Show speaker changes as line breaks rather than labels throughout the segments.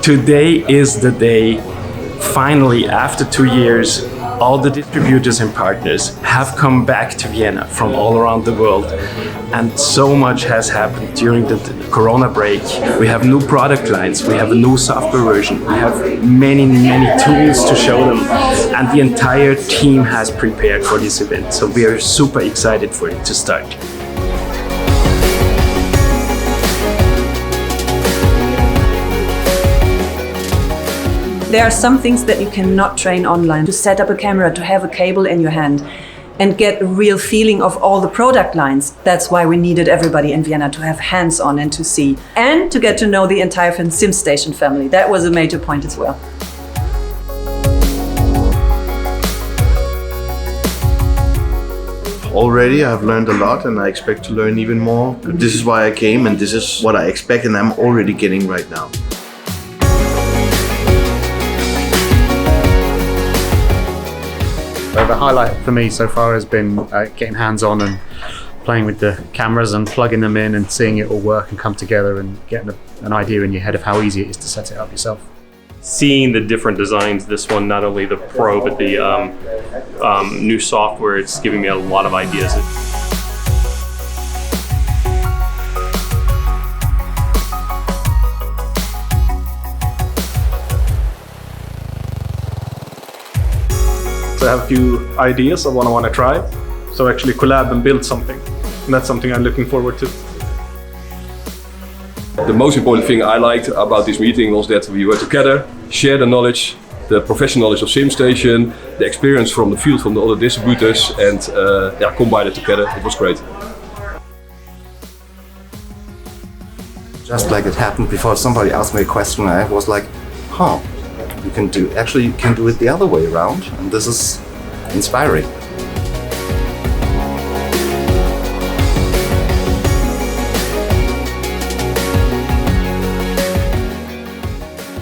Today is the day. Finally, after 2 years, all the distributors and partners have come back to Vienna from all around the world. And so much has happened during the Corona break. We have new product lines, we have a new software version, we have many tools to show them. And the entire team has prepared for this event. So we are super excited for it to start.
There are some things that you cannot train online. To set up a camera, to have a cable in your hand and get a real feeling of all the product lines. That's why we needed everybody in Vienna to have hands-on and to see. And to get to know the entire SIMStation family. That was a major point as well.
Already I've learned a lot and I expect to learn even more. This is why I came and this is what I expect and I'm already getting right now.
The highlight for me so far has been getting hands-on and playing with the cameras and plugging them in and seeing it all work and come together and getting an idea in your head of how easy it is to set it up yourself.
Seeing the different designs, this one, not only the Pro, but the new software, it's giving me a lot of ideas.
I have a few ideas of what I want to try. So actually collab and build something. And that's something I'm looking forward to.
The most important thing I liked about this meeting was that we were together, share the knowledge, the professional knowledge of SIMStation, the experience from the field from the other distributors, and combine it together. It was great.
Just like it happened before, somebody asked me a question, I was like, huh. You can do it the other way around, and this is inspiring.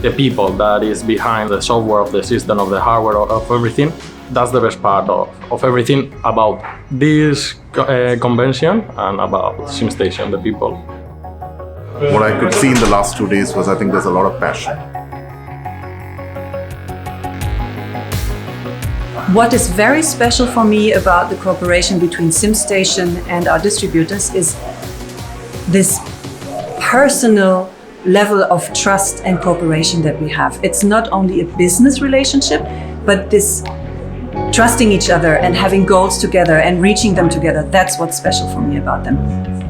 The people that is behind the software of the system, of the hardware, of everything, that's the best part of everything about this convention and about SIMStation, the people.
What I could see in the last 2 days was I think there's a lot of passion.
What is very special for me about the cooperation between SIMStation and our distributors is this personal level of trust and cooperation that we have. It's not only a business relationship, but this trusting each other and having goals together and reaching them together. That's what's special for me about them.